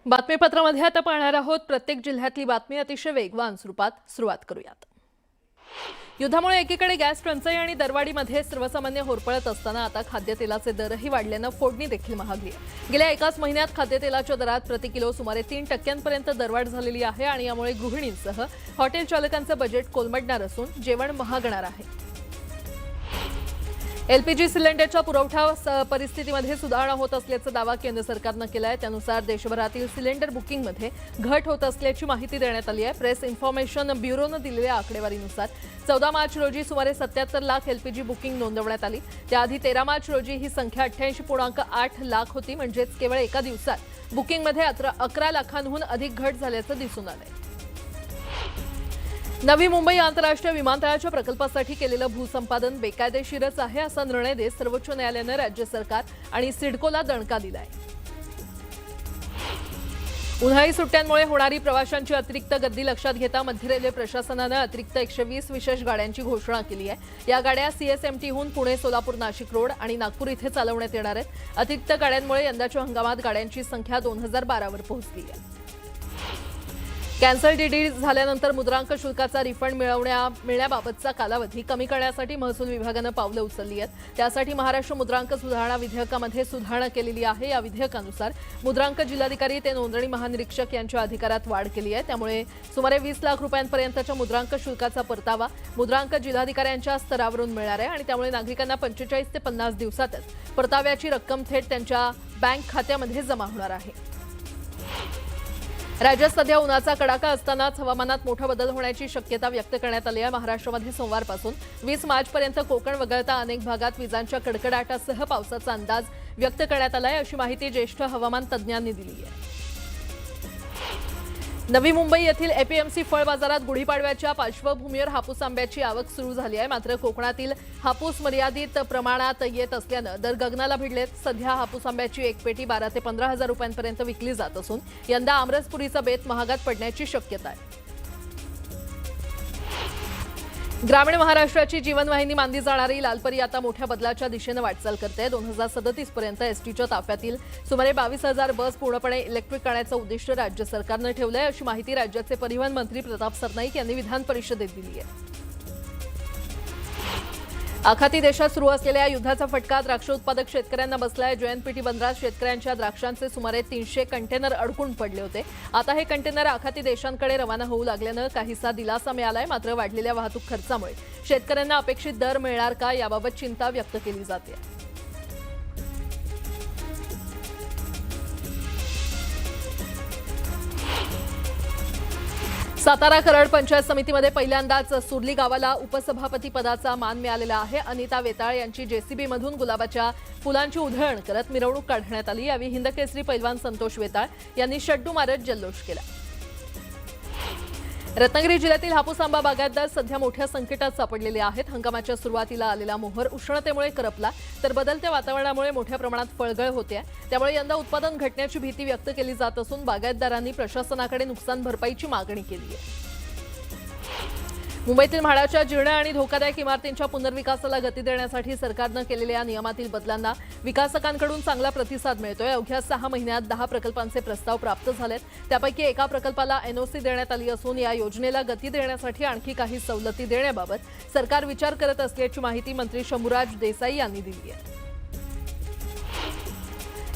बातमीपत्रामध्ये आता पाहणार आहोत प्रत्येक जिल्ह्यातली बातमी अतिशय वेगवान स्वरूपात सुरुवात करूयात। युद्धामुळे एकीकडे गॅस टंचाई आणि दरवाढीमध्ये सर्वसामान्य होरपळत असताना आता खाद्यतेलाचे दरही वाढल्याने फोडणी देखील महागली आहे। गेल्या एकाच महिन्यात खाद्यतेलाच्या दरात प्रति किलो सुमारे 3% दरवाढ झालेली आहे आणि यामुळे गृहिणींसह हॉटेल चालकांचे बजेट कोलमडणार असून जेवण महागणार आहे। एलपीजी सिलेंडरच्या पुरवठा परिस्थितीमध्ये सुधारणा होत असल्याचा दावा केंद्र सरकारने केला आहे। त्यानुसार देशभरातील सिलेंडर बुकिंगमध्ये घट होत असल्याची माहिती देण्यात आली आहे। प्रेस इन्फॉर्मेशन ब्युरोने दिलेल्या आकडेवारीनुसार 14 मार्च रोजी सुमारे 77 लाख एलपीजी बुकिंग नोंदवण्यात आली। त्याआधी 13 मार्च रोजी ही संख्या 88.8 लाख होती, म्हणजेच केवळ एका दिवसात बुकिंगमध्ये 11 लाखांहून अधिक घट झाल्याचं दिसून आलंय। नवी मुंबई आंतरराष्ट्रीय विमानतळाच्या प्रकल्पासाठी केलेलं भूसंपादन बेकायदेशीरच आहे असा निर्णय देत सर्वोच्च न्यायालयाने राज्य सरकार आणि सिडकोला दणका दिलाय। उन्हाळी सुट्ट्यांमुळे होणारी प्रवाशांची अतिरिक्त गर्दी लक्षात घेता मध्य रेल्वे प्रशासनाने अतिरिक्त 120 विशेष गाड्यांची घोषणा केली आहे। या गाड्या सीएसएमटीहून पुणे, सोलापूर, नाशिक रोड आणि नागपूर इथे चालवण्यात येणार आहेत। अतिरिक्त गाड्यांमुळे यंदाच्या हंगामात गाड्यांची संख्या 2012 वर पोहोचली आहे। कॅन्सल डीडी झाल्यानंतर मुद्रांक शुल्काचा रिफंड मिळण्याबाबतचा कालावधी कमी करण्यासाठी महसूल विभागाने पावलं उचलली आहेत। त्यासाठी महाराष्ट्र मुद्रांक सुधारणा विधेयकामध्ये सुधारणा केलेली आहे। या विधेयकानुसार मुद्रांक जिल्हाधिकारी ते नोंदणी महानिरीक्षक यांच्या अधिकारात वाढ केली आहे। त्यामुळे सुमारे 20 लाख रुपयांपर्यंतच्या मुद्रांक शुल्काचा परतावा मुद्रांक जिल्हाधिकाऱ्यांच्या स्तरावरून मिळणार आहे आणि त्यामुळे नागरिकांना 45 ते 50 दिवसातच परताव्याची रक्कम थेट त्यांच्या बँक खात्यामध्ये जमा होणार आहे। राज्यात सध्या उन्हाचा कडाका असतानाच हवामानात मोठा बदल होण्याची शक्यता व्यक्त करण्यात आली आहे। महाराष्ट्रामध्ये सोमवारपासून 20 मार्चपर्यंत कोकण वगळता अनेक भागात विजांच्या कडकडाटासह पावसाचा अंदाज व्यक्त करण्यात आला आहे, अशी माहिती ज्येष्ठ हवामान तज्ज्ञांनी दिली आहे। नवी मुंबई येथील एपीएमसी फळ बाजारात गुढीपाडव्याच्या पार्श्वभूमीवर हापूस आंब्याची आवक सुरू झाली आहे। मात्र कोकणातील हापूस मर्यादित प्रमाणात येत असल्याने दर गगनाला भिडलेत। सध्या हापूस आंब्याची एक पेटी 12 ते 15 हजार रुपयांपर्यंत विकली जात असून यंदा आमरसपुरीचा बेत महागात पडण्याची शक्यता आहे। ग्रामीण महाराष्ट्राची जीवनवाहिनी मानली जाणारी लालपरी आता मोठ्या बदलाच्या दिशेने वाटचाल करते। 2037 पर्यंत एसटीच्या ताफ्यातील सुमारे 22,000 बस पूर्णपणे इलेक्ट्रिक करण्याचं उद्दिष्ट राज्य सरकारने ठेवलंय, अशी माहिती राज्याचे परिवहन मंत्री प्रताप सरनाईक यांनी विधान परिषदेत दिली आहे। आखाती देशात सुरू असलेल्या युद्धाचा फटका द्राक्ष उत्पादक शेतकऱ्यांना बसलाय। जयंतपेटी बंदरात शेतकऱ्यांच्या द्राक्षांचे सुमारे 300 कंटेनर अडकून पडले होते। आता हे कंटेनर आखाती देशांकडे रवाना होऊ लागल्याने काहीसा दिलासा मिळालाय। मात्र वाढलेल्या वाहतूक खर्चामुळे शेतकऱ्यांना अपेक्षित दर मिळणार का याबाबत चिंता व्यक्त केली जाते। सातारा कराड पंचायत समितीमध्ये पहिल्यांदाच सुरली गावाला उपसभापती पदाचा मान मिळालेला आहे। अनिता वेताळ यांची जेसीबी मधून गुलाबाच्या फुलांची उधळण करत मिरवणूक काढण्यात आली। यावेळी हिंदकेसरी पैलवान संतोष वेताळ यांनी शड्डू मारत जल्लोष केला। रत्नागिरी जिल्ह्यातील हापूस आंबा बागायतदार सध्या मोठ्या संकटात सापडलेले आहेत। हंगामाच्या सुरुवातीला आलेला मोहर उष्णतेमुळे करपला तर बदलत्या वातावरणामुळे मोठ्या प्रमाणात फळगळ होते। त्यामुळे यंदा उत्पादन घटण्याची भीती व्यक्त केली जात असून बागायतदारांनी प्रशासनाकडे नुकसान भरपाईची मागणी केली आहे। मुंबईतील म्हाडाच्या जीर्ण आणि धोकादायक इमारतींच्या पुनर्विकासाला गती देण्यासाठी सरकारने केलेल्या नियमातील बदलांना विकासकांकडून चांगला प्रतिसाद मिळतोय। अवघ्या 6 महिन्यात 10 प्रकल्पांचे प्रस्ताव प्राप्त झालेत। त्यापैकी एका प्रकल्पाला एनओसी देण्यात आली असून या योजनेला गती देण्यासाठी आणखी काही सवलती देण्याबाबत सरकार विचार करत असल्याची माहिती मंत्री शंभूराज देसाई यांनी दिली आहे।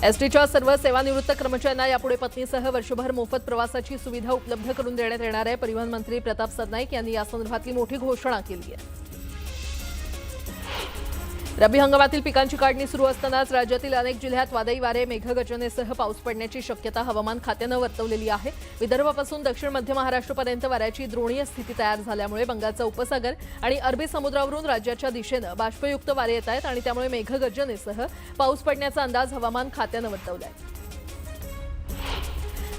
एसटीच्या सर्व सेवानिवृत्त कर्मचाऱ्यांना यापुढे पत्नीसह वर्षभर मोफत प्रवासाची सुविधा उपलब्ध करून देण्यात येणार आहे। परिवहन मंत्री प्रताप सरनाईक यांनी यासंदर्भातली मोठी घोषणा केली आहे। रब्बी हंगामातील पिकांची काढणी सुरू असतानाच राज्यातील अनेक जिल्ह्यात वादळी वारे, मेघगर्जनेसह पाऊस पडण्याची शक्यता हवामान खात्याने वर्तवलेली आहे। विदर्भापासून दक्षिण मध्य महाराष्ट्रापर्यंत वाऱ्याची द्रोणीय स्थिती तयार झाल्यामुळे बंगालचा उपसागर आणि अरबी समुद्रावरून राज्याच्या दिशेने बाष्पयुक्त वारे येत आहेत आणि त्यामुळे मेघगर्जनेसह पाऊस पडण्याचा अंदाज हवामान खात्याने वर्तवलाय।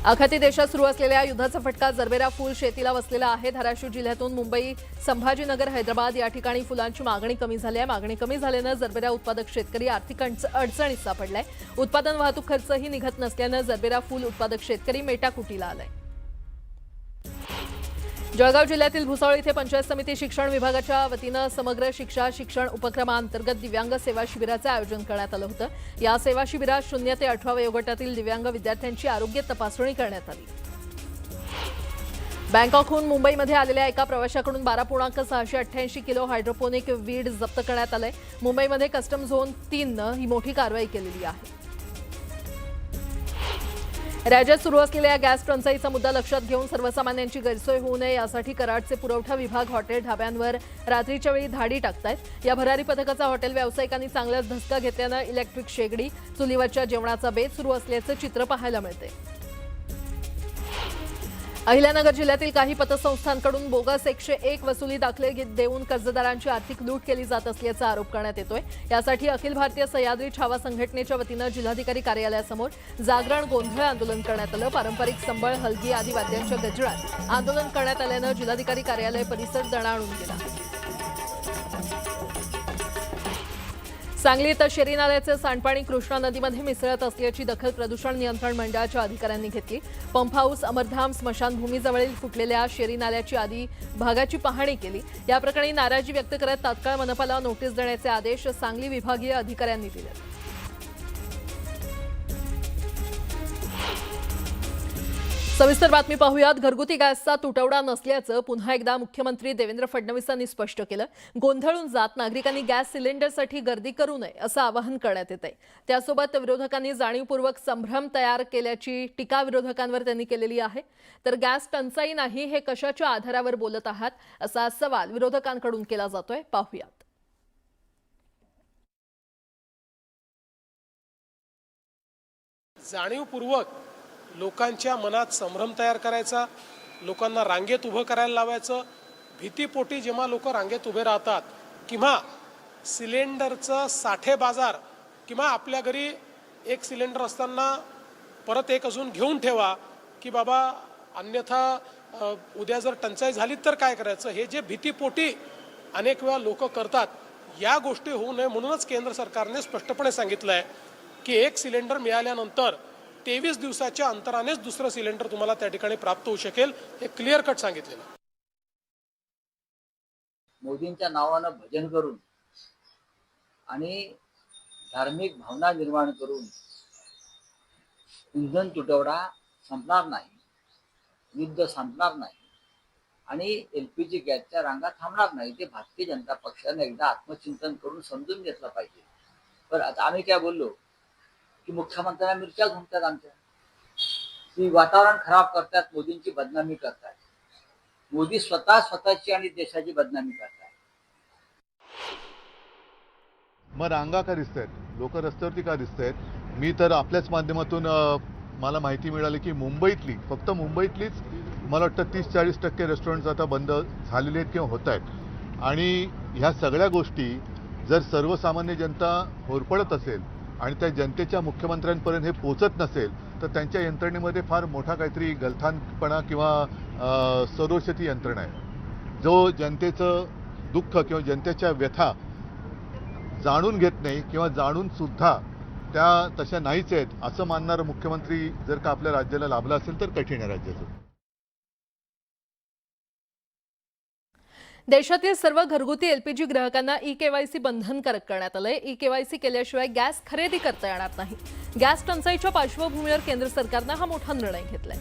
आखाती देशात सुरू असलेल्या युद्धाचा फटका जरबेरा फूल शेतीला बसलेला आहे। धाराशिव जिल्ह्यातून मुंबई, संभाजीनगर, हैदराबाद या ठिकाणी फुलांची मागणी कमी झाली आहे। मागणी कमी झाल्याने जरबेरा उत्पादक शेतकरी आर्थिक अडचणीत सापडलाय। उत्पादन वाहतूक खर्चही निघत नसल्याने जरबेरा फूल उत्पादक शेतकरी मेटाकुटीला आलाय। जळगाव जिल्ह्यातील भुसावळ इथे पंचायत समिती शिक्षण विभागाच्या वतीनं समग्र शिक्षा शिक्षण उपक्रमाअंतर्गत दिव्यांग सेवा शिबिराचे आयोजन करण्यात आलं होतं। या सेवा शिबिरात 0 ते 18 वयोगटातील दिव्यांग विद्यार्थ्यांची आरोग्य तपासणी करण्यात आली। बँकॉकहून मुंबईमध्ये आलेल्या एका प्रवाशाकडून 12.688 किलो हायड्रोपोनिक वीड जप्त करण्यात आलंय। मुंबईमध्ये कस्टम झोन 3नं ही मोठी कारवाई केलेली आहे। राज्यात सुरू असलेल्या गॅस टंचाईचा मुद्दा लक्षात घेऊन सर्वसामान्यांची गैरसोय होऊ नये यासाठी कराडचे पुरवठा विभाग हॉटेल ढाब्यांवर रात्रीच्या वेळी धाडी टाकतायत। या भरारी पथकाचा हॉटेल व्यावसायिकांनी चांगलाच धसका घेतल्यानं इलेक्ट्रिक शेगडी चुलीवरच्या जेवणाचा बेत सुरू असल्याचं चित्र पाहायला मिळते। अहिल्यानगर जिल्ह्यातील काही पतसंस्थांकडून बोगस 101 वसुली दाखले देऊन कर्जदारांची आर्थिक लूट केली जात असल्याचा आरोप करण्यात येतोय। यासाठी अखिल भारतीय सह्याद्री छावा संघटनेच्या वतीनं जिल्हाधिकारी कार्यालयासमोर जागरण गोंधळ आंदोलन करण्यात आलं। पारंपरिक संबळ हलगी आदी वाद्यांच्या गजरात आंदोलन करण्यात आल्यानं जिल्हाधिकारी कार्यालय परिसर दणाणून गेला। सांगली इथं शेरी नाल्याचे सांडपाणी कृष्णा नदीमध्ये मिसळत असल्याची दखल प्रदूषण नियंत्रण मंडळाच्या अधिकाऱ्यांनी घेतली। पंप हाऊस अमरधाम स्मशानभूमीजवळील फुटलेल्या शेरी नाल्याची आधी भागाची पाहणी केली। या प्रकरणी नाराजी व्यक्त करत तात्काळ मनपाला नोटीस देण्याचे आदेश सांगली विभागीय अधिकाऱ्यांनी दिले। सविस्तर बातमी पाहूयात। घरगुती गॅसचा तुटवडा नसल्याचं पुन्हा एकदा मुख्यमंत्री देवेंद्र फडणवीसांनी स्पष्ट केलं। गोंधळून जात नागरिकांनी गॅस सिलेंडरसाठी गर्दी करू नये असं आवाहन करण्यात येतंय। त्यासोबत विरोधकांनी जाणीवपूर्वक संभ्रम तयार केल्याची टीका विरोधकांवर त्यांनी केलेली आहे। तर गॅस टंचाई नाही हे कशाच्या आधारावर बोलत आहात असा सवाल विरोधकांकडून केला जातोय। पाहूयात। जाणीवपूर्वक लोकांच्या मनात संभ्रम तयार करायचा, लोकांना रांगेत उभं करायला लावायचं। भीतीपोटी जेव्हा लोक रांगेत उभे राहतात किंवा सिलेंडरचं साठे बाजार किंवा आपल्या घरी एक सिलेंडर असताना परत एक अजून घेऊन ठेवा की बाबा अन्यथा उद्या जर टंचाई झाली तर काय करायचं, हे जे भीतीपोटी अनेक वेळा लोक करतात, या गोष्टी होऊ नये म्हणूनच केंद्र सरकारने स्पष्टपणे सांगितलं आहे की एक सिलेंडर मिळाल्यानंतर 23 दिवसाच्या अंतरानेच दुसरं सिलेंडर तुम्हाला त्या ठिकाणी प्राप्त होऊ शकेल, हे क्लिअर कट सांगितलेलं। मोदींच्या नावानं भजन करून आणि धार्मिक भावना निर्माण करून इंधन तुटवडा संपणार नाही, युद्ध संपणार नाही आणि LPG गॅसच्या रांगा थांबणार नाही। ते भारतीय जनता पक्षाने एकदा आत्मचिंतन करून समजून घेतलं पाहिजे। पण आता आम्ही काय बोललो की मुख्यमंत्र्यांना मिरच्या घुमतात आमच्या, ती वातावरण खराब करतात, मोदींची बदनामी करतात। मोदी स्वतःची आणि देशाची बदनामी करतात। मग रांगा का दिसत आहेत, लोक रस्त्यावरती का दिसत आहेत? मी तर आपल्याच माध्यमातून मला माहिती मिळाली की मुंबईतली, फक्त मुंबईतलीच मला वाटतं 30-40% रेस्टॉरंट्स आता बंद झालेले आहेत किंवा होत आहेत। आणि ह्या सगळ्या गोष्टी जर सर्वसामान्य जनता होरपळत असेल आणि त्या जनतेच्या मुख्यमंत्र्यांपर्यंत हे पोचत नसेल तर त्यांच्या यंत्रणेमध्ये फार मोठा काहीतरी गलथानपणा किंवा सरोशती यंत्रणा आहे। जो जनतेचं दुःख किंवा जनतेच्या व्यथा जाणून घेत नाही किंवा जाणून सुद्धा त्या तशा नाहीच आहेत असं मानणारा मुख्यमंत्री जर का आपल्या राज्याला लाभला असेल तर कठीण आहे राज्याचं। देशातील सर्व घरगुती LPG ग्राहकांना ई-KYC बंधनकारक करण्यात आलंय। ई-KYC केल्याशिवाय गॅस खरेदी करता येणार नाही। गॅस टंचाईच्या पार्श्वभूमीवर केंद्र सरकारनं हा मोठा निर्णय घेतलाय।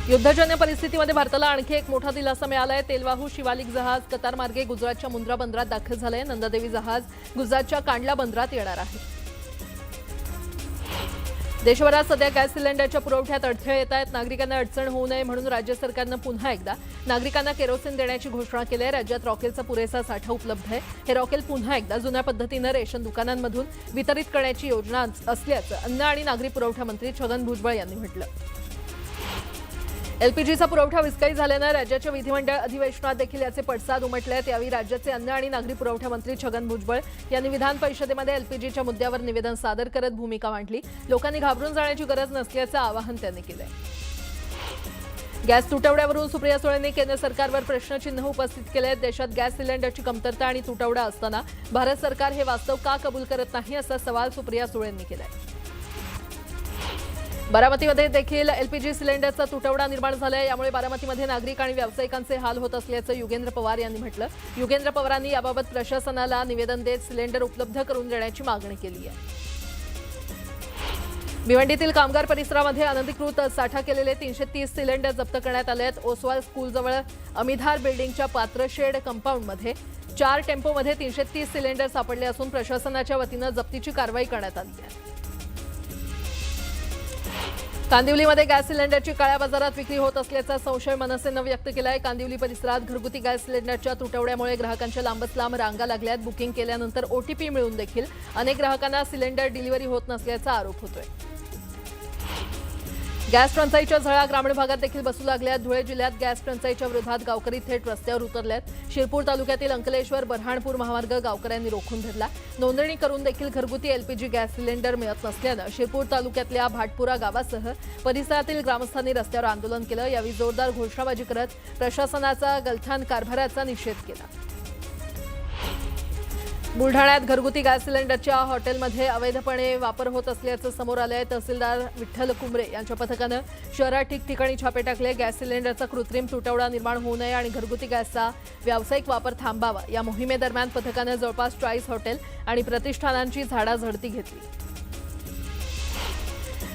युद्धजन्य परिस्थितीमध्ये भारताला आणखी एक मोठा दिलासा मिळालाय। तेलवाहू शिवालिक जहाज कतार मार्गे गुजरातच्या मुंद्रा बंदरात दाखल झालंय। नंदादेवी जहाज गुजरातच्या कांडला बंदरात येणार आहे। देशभरात सध्या गॅस सिलेंडरच्या पुरवठ्यात अडथळे येत आहेत। नागरिकांना अडचण होऊ नये म्हणून राज्य सरकारनं पुन्हा एकदा नागरिकांना केरोसिन देण्याची घोषणा केली आहे। राज्यात रॉकेलचा पुरेसा साठा उपलब्ध आहे। हे रॉकेल पुन्हा एकदा जुन्या पद्धतीनं रेशन दुकानांमधून वितरित करण्याची योजना असल्याचं अन्न आणि नागरी पुरवठा मंत्री छगन भुजबळ यांनी म्हटलं। LPGचा पुरवठा विस्कळीत झाल्यानं राज्याच्या विधिमंडळ अधिवेशनात देखील याचे पडसाद उमटलेत। यावेळी राज्याचे अन्न आणि नागरी पुरवठा मंत्री छगन भुजबळ यांनी विधान परिषदेमध्ये LPGच्या मुद्द्यावर निवेदन सादर करत भूमिका मांडली। लोकांनी घाबरून जाण्याची गरज नसल्याचं आवाहन त्यांनी केलंय। गॅस तुटवड्यावरून सुप्रिया सुळेंनी केंद्र सरकारवर प्रश्नचिन्ह उपस्थित केले। देशात गॅस सिलेंडरची कमतरता आणि तुटवडा असताना भारत सरकार हे वास्तव का कबूल करत नाही असा सवाल सुप्रिया सुळेंनी केलाय। बारामतीमध्ये देखील एलपीजी सिलेंडरचा तुटवडा निर्माण झालाय. यामुळे बारामतीमध्ये नागरिक आणि व्यावसायिकांचे हाल होत असल्याचं युगेंद्र पवार यांनी म्हटलं. युगेंद्र पवारांनी याबाबत प्रशासनाला निवेदन देत सिलेंडर उपलब्ध करून देण्याची मागणी केली आहे. भिवंडीतील कामगार परिसरामध्ये अनधिकृत साठा केलेले 330 सिलेंडर जप्त करण्यात आले आहेत. ओसवाल स्कूलजवळ अमिधार बिल्डिंगच्या पात्रशेड कंपाऊंडमध्ये 4 टेम्पोमध्ये 330 सिलेंडर सापडले असून प्रशासनाच्या वतीनं जप्तीची कारवाई करण्यात आली आहे. कांदिवलीमध्ये गॅस सिलेंडरची काळ्या बाजारात विक्री होत असल्याचा संशय मनसेनं व्यक्त केला आहे. कांदिवली परिसरात घरगुती गॅस सिलेंडरच्या तुटवड्यामुळे ग्राहकांच्या लांबच लांब रांगा लागल्यात. बुकिंग केल्यानंतर ओटीपी मिळून देखील अनेक ग्राहकांना सिलेंडर डिलिव्हरी होत नसल्याचा आरोप होतोय. गॅस टंचाईच्या झळा ग्रामीण भागात देखील बसू लागल्यात. धुळे जिल्ह्यात गॅस टंचाईच्या विरोधात गावकरी थेट रस्त्यावर उतरलेत. शिरपूर तालुक्यातील अंकलेश्वर बऱ्हाणपूर महामार्ग गावकऱ्यांनी रोखून धरला. नोंदणी करून देखील घरगुती एलपीजी गॅस सिलेंडर मिळत नसल्यानं शिरपूर तालुक्यातल्या भाटपुरा गावासह परिसरातील ग्रामस्थांनी रस्त्यावर आंदोलन केलं. यावेळी जोरदार घोषणाबाजी करत प्रशासनाचा गलथान कारभाराचा निषेध केला. बुलढाण्यात घरगुती गॅस सिलेंडरच्या हॉटेलमध्ये अवैधपणे वापर होत असल्याचं समोर आलंय. तहसीलदार विठ्ठल कुंबरे यांच्या पथकानं शहरात ठिकठिकाणी छापे टाकले. गॅस सिलेंडरचा कृत्रिम तुटवडा निर्माण होऊ नये आणि घरगुती गॅसचा व्यावसायिक वापर थांबावा या मोहिमेदरम्यान पथकानं जवळपास 40 हॉटेल आणि प्रतिष्ठानांची झाडाझडती घेतली.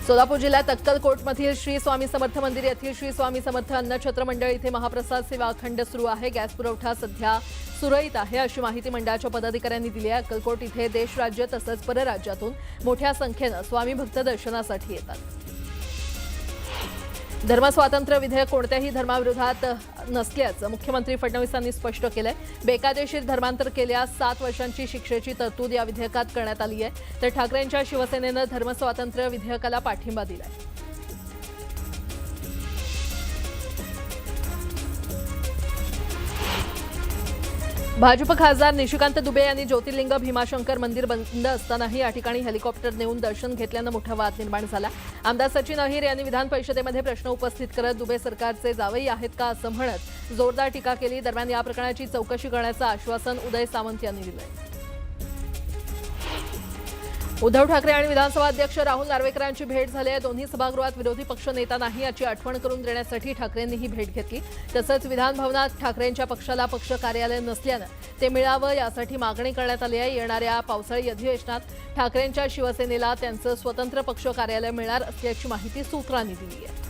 सोलापूर जिल्ह्यात अक्कलकोटमधील श्री स्वामी समर्थ मंदिर येथील श्री स्वामी समर्थ अन्नछत्र मंडळ इथे महाप्रसाद सेवा अखंड सुरू आहे. गॅस पुरवठा सध्या सुरळीत आहे अशी माहिती मंडळाच्या पदाधिकाऱ्यांनी दिली आहे. अक्कलकोट इथे देश राज्य तसंच परराज्यातून मोठ्या संख्येनं स्वामी भक्त दर्शनासाठी येतात. धर्मस्वातंत्र्य विधेयक कोणत्याही धर्माविरोधात नसल्याचं मुख्यमंत्री फडणवीसांनी स्पष्ट केलंय. बेकायदेशीर धर्मांतर केल्यास 7 वर्षांची शिक्षेची तरतूद या विधेयकात करण्यात आली आहे. तर ठाकरेंच्या शिवसेनेनं धर्मस्वातंत्र्य विधेयकाला पाठिंबा दिलाय. भाजप खासदार निशिकांत दुबे यांनी ज्योतिर्लिंग भीमाशंकर मंदिर बंद असतानाही या ठिकाणी हेलिकॉप्टर नेऊन दर्शन घेतल्यानं मोठा वाद निर्माण झाला. आमदार सचिन अहिर यांनी विधान परिषदेमध्ये प्रश्न उपस्थित करत दुबे सरकारचे जावई आहेत का असं म्हणत जोरदार टीका केली. दरम्यान या प्रकरणाची चौकशी करण्याचं आश्वासन उदय सामंत यांनी दिलंय. उद्धव ठाकरे आणि विधानसभा अध्यक्ष राहुल नार्वेकरांची भेट झाली आहे. दोन्ही सभागृहात विरोधी पक्ष नेता नाही याची आठवण करून देण्यासाठी ठाकरेंनी ही भेट घेतली. तसंच विधान भवनात ठाकरेंच्या पक्षाला पक्ष कार्यालय नसल्यानं ते मिळावं यासाठी मागणी करण्यात आली आहे. येणाऱ्या पावसाळी अधिवेशनात ठाकरेंच्या शिवसेनेला त्यांचं स्वतंत्र पक्ष कार्यालय मिळणार असल्याची माहिती सूत्रांनी दिली आहे.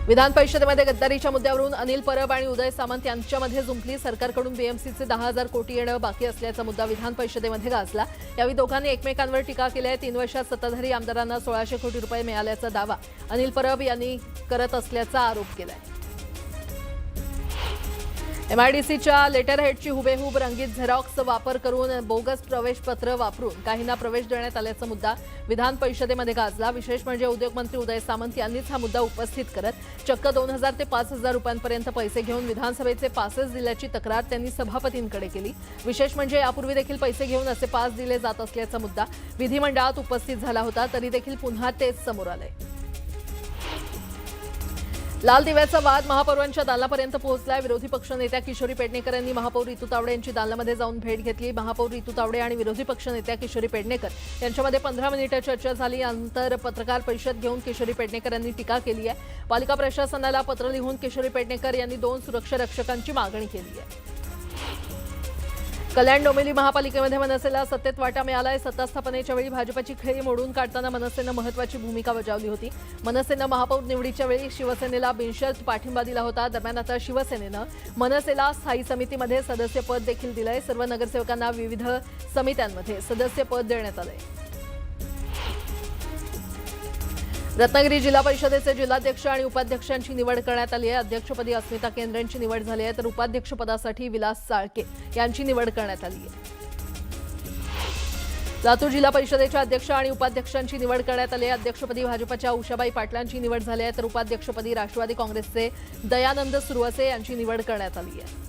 विधान परिषदेमध्ये गद्दारीच्या मुद्द्यावरून अनिल परब आणि उदय सामंत यांच्यामध्ये जुंपली. सरकारकडून बीएमसीचे 10,000 कोटी येणं बाकी असल्याचा मुद्दा विधान परिषदेमध्ये गाजला. यावेळी दोघांनी एकमेकांवर टीका केली आहे. 3 वर्षात सत्ताधारी आमदारांना 1600 कोटी रुपये मिळाल्याचा दावा अनिल परब यांनी करत असल्याचा आरोप केलाय. एमआयडीसीच्या लेटर हेडची हुबेहूब रंगीत झेरॉक्स वापर करून बोगस प्रवेशपत्र वापरून काहींना प्रवेश देण्यात आल्याचा मुद्दा विधान परिषदेमध्ये गाजला. विशेष म्हणजे उद्योगमंत्री उदय सामंत यांनीच हा मुद्दा उपस्थित करत चक्क 2,000 ते 5,000 रुपयांपर्यंत पैसे घेऊन विधानसभेचे पासेस दिल्याची तक्रार त्यांनी सभापतींकडे केली. विशेष म्हणजे यापूर्वी देखील पैसे घेऊन असे पास दिले जात असल्याचा मुद्दा विधिमंडळात उपस्थित झाला होता. तरी देखील पुन्हा तेच समोर आलंय. लाल दिव्याचा वाद महापौरांच्या दालनापर्यंत पोहोचलाय. विरोधी पक्षनेत्या किशोरी पेडणेकर यांनी महापौर रितू तावडे यांची दालनामध्ये जाऊन भेट घेतली. महापौर रितू तावडे आणि विरोधी पक्षनेत्या किशोरी पेडणेकर यांच्यामध्ये 15 मिनिटं चर्चा झाली. यानंतर पत्रकार परिषद घेऊन किशोरी पेडणेकर यांनी टीका केली आहे. पालिका प्रशासनाला पत्र लिहून किशोरी पेडणेकर यांनी 2 सुरक्षा रक्षकांची मागणी केली आहे. कल्याण डोंबिवली महापालिकेमध्ये मनसेला सत्तेत वाटा मिळालाय. सत्ता स्थापनेच्या वेळी भाजपची खेळी मोडून काढताना मनसेनं महत्त्वाची भूमिका बजावली होती. मनसेनं महापौर निवडीच्या वेळी शिवसेनेला बिनशर्त पाठिंबा दिला होता. दरम्यान आता शिवसेनेनं मनसेला स्थायी समितीमध्ये सदस्यपद देखील दिलंय. सर्व नगरसेवकांना विविध समित्यांमध्ये सदस्यपद देण्यात आलंय. रत्नागिरी जिल्हा परिषदेचे जिल्हाध्यक्ष आणि उपाध्यक्षांची निवड करण्यात आली आहे. अध्यक्षपदी अस्मिता केंद्रेंची निवड झाली आहे तर उपाध्यक्षपदासाठी विलास चाळके यांची निवड करण्यात आली आहे. लातूर जिल्हा परिषदेच्या अध्यक्ष आणि उपाध्यक्षांची निवड करण्यात आली आहे. अध्यक्षपदी भाजपच्या उषाबाई पाटलांची निवड झाली आहे तर उपाध्यक्षपदी राष्ट्रवादी काँग्रेसचे दयानंद सुरवसे यांची निवड करण्यात आली आहे.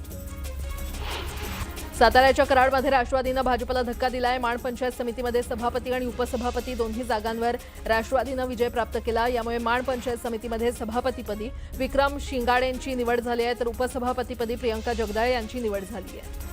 साताऱ्याच्या कराडमध्ये राष्ट्रवादीनं भाजपला धक्का दिलाय. माण पंचायत समितीमध्ये सभापती आणि उपसभापती दोन्ही जागांवर राष्ट्रवादीनं विजय प्राप्त केला. यामुळे माण पंचायत समितीमध्ये सभापतीपदी विक्रम शिंगाडेंची निवड झाली आहे तर उपसभापतीपदी प्रियंका जगदाळे यांची निवड झाली आहे.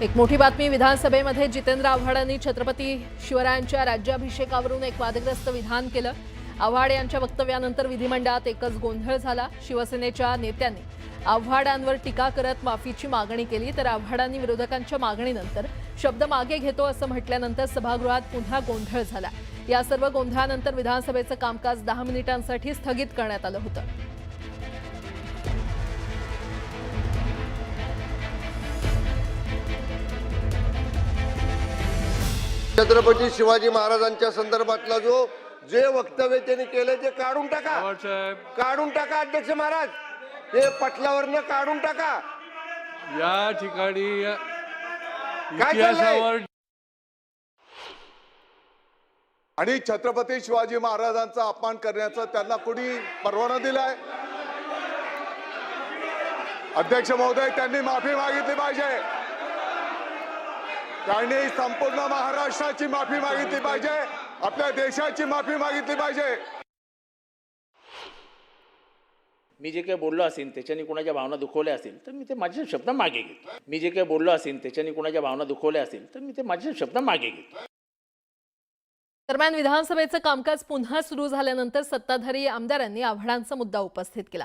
एक मोठी बातमी विधानसभेमध्ये जितेंद्र आव्हाडांनी छत्रपती शिवरायांच्या राज्याभिषेकावरून एक वादग्रस्त विधान केलं। आव्हाड यांच्या वक्तव्यानंतर विधिमंडळात एकच गोंधळ झाला। शिवसेनेच्या नेत्यांनी आव्हाडांवर टीका करत माफीची मागणी केली, तर आव्हाडांनी विरोधकांच्या मागणीनंतर शब्द मागे घेतो असं म्हटल्यानंतर सभागृहात पुन्हा गोंधळ झाला। या सर्व गोंधळानंतर विधानसभेचं कामकाज 10 मिनिटांसाठी स्थगित करण्यात आलं होतं। छत्रपती शिवाजी महाराजांच्या संदर्भातला जे वक्तव्य त्यांनी केले ते काढून टाका अध्यक्ष महाराज, ते पटलावरनं काढून टाका। या ठिकाणी काय चाललंय? आणि छत्रपती शिवाजी महाराजांचा अपमान करण्याचा त्यांना कोणी परवाना दिलाय? अध्यक्ष महोदय, त्यांनी माफी मागितली पाहिजे। त्यांनी संपूर्ण महाराष्ट्राची माफी मागितली पाहिजे, आपल्या देशाची माफी मागितली पाहिजे। मी जे काही बोललो असेल त्याच्याने कोणाच्या भावना दुखवल्या असेल तर मी ते माझे शब्द मागे घेतो। मी जे काही बोललो असेल त्याच्याने कोणाच्या भावना दुखवल्या असेल तर मी ते माझे शब्द मागे घेतो। दरम्यान विधानसभेचं कामकाज पुन्हा सुरू झाल्यानंतर सत्ताधारी आमदारांनी आव्हाडांचा मुद्दा उपस्थित केला।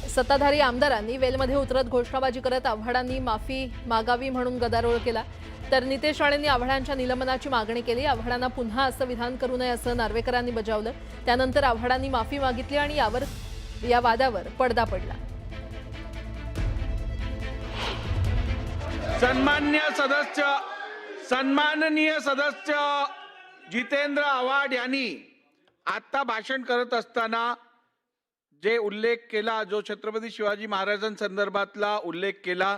सत्ताधारी आमदारांनी वेलमध्ये उतरत घोषणाबाजी करत आव्हाडांनी माफी मागावी म्हणून गदारोळ केला, तर नितेश राणेंनी आव्हाडांच्या निलंबनाची मागणी केली। आव्हाडांना पुन्हा असं विधान करू नये असं नार्वेकरांनी बजावलं। त्यानंतर आव्हाडांनी माफी मागितली आणि या वादावर पडदा पडला। सन्माननीय सदस्य जितेंद्र आव्हाड यांनी आता भाषण करत असताना जे उल्लेख केला, जो छत्रपती शिवाजी महाराजांसंदर्भातला उल्लेख केला,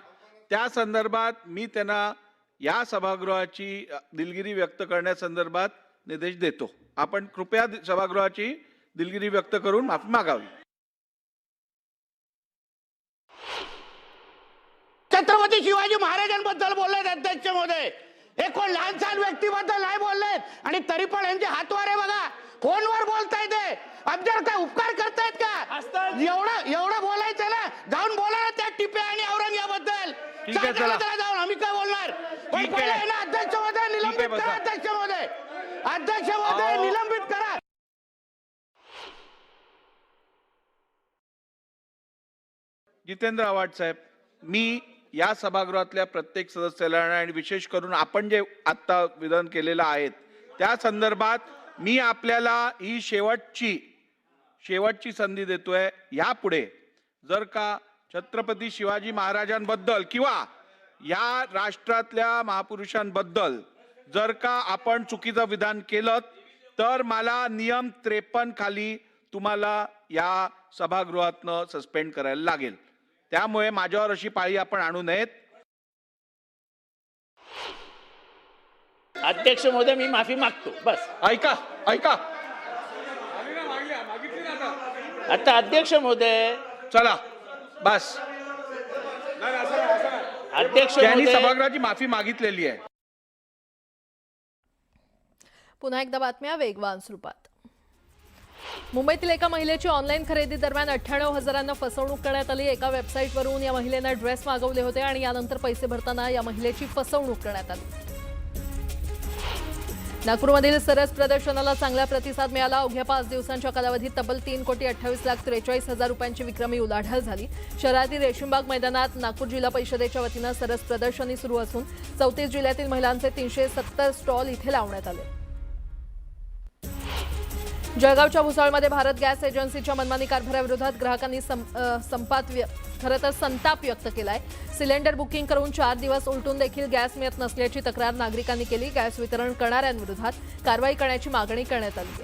त्या संदर्भात मी त्यांना या सभागृहाची दिलगिरी व्यक्त करण्यासंदर्भात निर्देश देतो। आपण कृपया सभागृहाची दिलगिरी व्यक्त करून माफी मागावी। छत्रपती शिवाजी महाराजांबद्दल बोललेत अध्यक्ष महोदय, हे कोण लहान सहान व्यक्तीबद्दल नाही बोललेत आणि तरी पण यांचे हातवारे बघा, फोनवर बोलतायत। आमच्यावर काय उपकार करतायत का? एवढं बोलायचं ना, जाऊन बोला ना त्या टिपे आणि औरंगाबादबद्दल। जाऊन आम्ही काय बोलणार? पण पहिले ना अध्यक्ष महोदय निलंबित करा, अध्यक्ष महोदय निलंबित करा। जितेंद्र आव्हाड साहेब, मी या सभागृहातल्या प्रत्येक सदस्याला आणि विशेष करून आपण जे आता विधान केलेलं आहे त्या संदर्भात मी आपल्याला ही शेवटची संधी देतोय। यापुढे जर का छत्रपती शिवाजी महाराजांबद्दल किंवा या राष्ट्रातल्या महापुरुषांबद्दल जर का आपण चुकीचं विधान केलं तर मला नियम 53 खाली तुम्हाला या सभागृहातनं सस्पेंड करायला लागेल। त्यामुळे माझ्यावर अशी पाळी आपण आणू नयेत। अध्यक्ष महोदय, मी माफी मागतो। बस ऐका आता अध्यक्ष महोदय, चला बस। अध्यक्ष त्यांनी महोदय, सभागृहाची माफी मागितलेली आहे। पुन्हा एकदा बातम्या वेगवान स्वरूपात। मुंबईतील एका महिलेची ऑनलाईन खरेदी दरम्यान 98,000 फसवणूक करण्यात आली। एका वेबसाईटवरून या महिलेनं ड्रेस मागवले होते आणि यानंतर पैसे भरताना या महिलेची फसवणूक करण्यात आली। नागपूरमधील सरस प्रदर्शनाला चांगला प्रतिसाद मिळाला। अवघ्या 5 दिवसांच्या कालावधीत तब्बल 3,28,43,000 रुपयांची विक्रमी उलाढाल झाली। शहरातील रेशीमबाग मैदानात नागपूर जिल्हा परिषदेच्या वतीनं सरस प्रदर्शनी सुरू असून 34 जिल्ह्यातील महिलांचे 370 स्टॉल इथे लावण्यात आले। जळगावच्या भुसावळमध्ये भारत गॅस एजन्सीच्या मनमानी कारभाराविरोधात ग्राहकांनी संताप व्यक्त केलाय। सिलेंडर बुकिंग करून 4 दिवस उलटून देखील गॅस मिळत नसल्याची तक्रार नागरिकांनी केली। गॅस वितरण करणाऱ्यांविरोधात कारवाई करण्याची मागणी करण्यात आली आहे।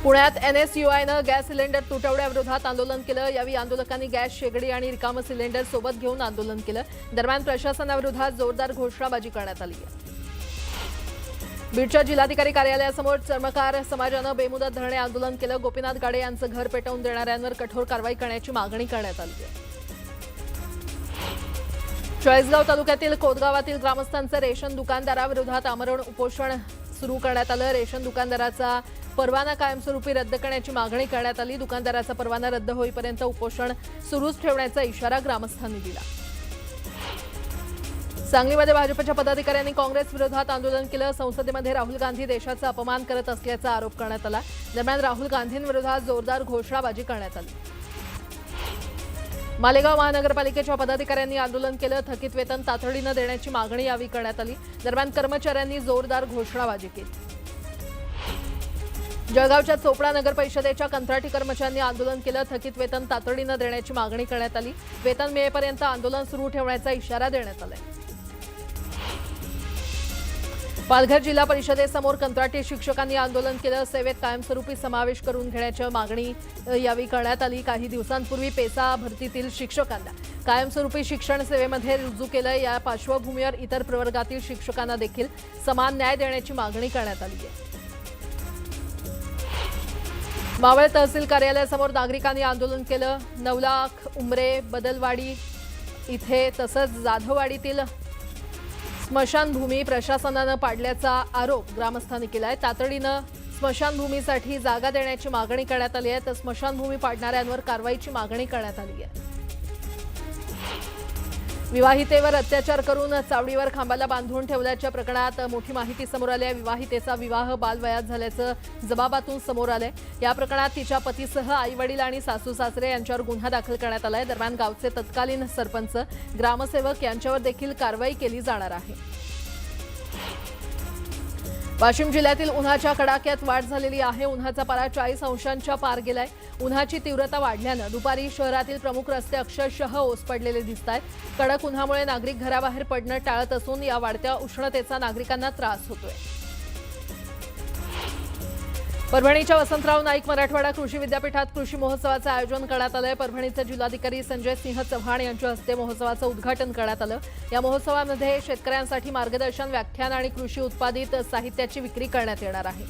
पुण्यात NSUIनं गॅस सिलेंडर तुटवड्याविरोधात आंदोलन केलं। यावेळी आंदोलकांनी गॅस शेगडी आणि रिकामं सिलेंडर सोबत घेऊन आंदोलन केलं। दरम्यान प्रशासनाविरोधात जोरदार घोषणाबाजी करण्यात आली आहे। बीडच्या जिल्हाधिकारी कार्यालयासमोर चर्मकार समाजानं बेमुदत धरणे आंदोलन केलं। गोपीनाथ गाडे यांचं घर पेटवून देणाऱ्यांवर कठोर कारवाई करण्याची मागणी करण्यात आली आहे। चाळीसगाव तालुक्यातील कोदगावातील ग्रामस्थांचं रेशन दुकानदाराविरोधात आमरण उपोषण सुरू करण्यात आलं। रेशन दुकानदाराचा परवाना कायमस्वरूपी रद्द करण्याची मागणी करण्यात आली। दुकानदाराचा परवाना रद्द होईपर्यंत उपोषण सुरूच ठेवण्याचा इशारा ग्रामस्थांनी दिला। सांगलीमध्ये भाजपच्या पदाधिकाऱ्यांनी काँग्रेस विरोधात आंदोलन केलं। संसदेमध्ये राहुल गांधी देशाचा अपमान करत असल्याचा आरोप करण्यात आला। दरम्यान राहुल गांधींविरोधात जोरदार घोषणाबाजी करण्यात आली। मालेगाव महानगरपालिकेच्या पदाधिकाऱ्यांनी आंदोलन केलं। थकीत वेतन तातडीनं देण्याची मागणी यावेळी करण्यात आली। दरम्यान कर्मचाऱ्यांनी जोरदार घोषणाबाजी केली। जळगावच्या चोपडा नगर परिषदेच्या कंत्राटी कर्मचाऱ्यांनी आंदोलन केलं। थकीत वेतन तातडीनं देण्याची मागणी करण्यात आली। वेतन मिळेपर्यंत आंदोलन सुरू ठेवण्याचा इशारा देण्यात आलाय। पालघर जिल्हा परिषदेसमोर कंत्राटी शिक्षकांनी आंदोलन केलं। सेवेत कायमस्वरूपी समावेश करून घेण्याची मागणी यावेळी करण्यात आली। काही दिवसांपूर्वी पेसा भरतीतील शिक्षकांना कायमस्वरूपी शिक्षण सेवेमध्ये रुजू केलं। या पार्श्वभूमीवर इतर प्रवर्गातील शिक्षकांना देखील समान न्याय देण्याची मागणी करण्यात आली आहे। मावळ तहसील कार्यालयासमोर नागरिकांनी आंदोलन केलं। नवलाख, उमरे, बदलवाडी इथे तसंच जाधववाडीतील स्मशानभूमी प्रशासनानं पाडल्याचा आरोप ग्रामस्थांनी केलाय। तातडीनं स्मशानभूमीसाठी जागा देण्याची मागणी करण्यात आली आहे, तर स्मशानभूमी पाडणाऱ्यांवर कारवाईची मागणी करण्यात आली आहे। विवाहितेवर अत्याचार करून चावडीवर खांबाला बांधून ठेवल्याच्या प्रकरणात मोठी माहिती समोर आली आहे। विवाहितेचा विवाह बालवयात झाल्याचं जबाबातून समोर आलंय। या प्रकरणात तिच्या पतीसह आईवडील आणि सासू सासरे यांच्यावर गुन्हा दाखल करण्यात आलाय। दरम्यान गावचे तत्कालीन सरपंच, ग्रामसेवक यांच्यावर देखील कारवाई केली जाणार आहे। वाशिम जिल्ह्यातील उन्हाच्या कडाक्यात वाढ झालेली आहे। उन्हाचा पारा 40 अंशांच्या पार गेलाय। उन्हाची तीव्रता वाढल्यानं दुपारी शहरातील प्रमुख रस्ते अक्षरशः ओस पडलेले दिसत आहेत। कडक उन्हामुळे नागरिक घराबाहेर पडणं टाळत असून या वाढत्या उष्णतेचा नागरिकांना त्रास होतोय। परभणीच्या वसंतराव नाईक मराठवाडा कृषी विद्यापीठात कृषी महोत्सवाचं आयोजन करण्यात आलंय। परभणीचे जिल्हाधिकारी संजय सिंह चव्हाण यांच्या हस्ते महोत्सवाचं उद्घाटन करण्यात आलं। या महोत्सवामध्ये शेतकऱ्यांसाठी मार्गदर्शन, व्याख्यान आणि कृषी उत्पादित साहित्याची विक्री करण्यात येणार आहे।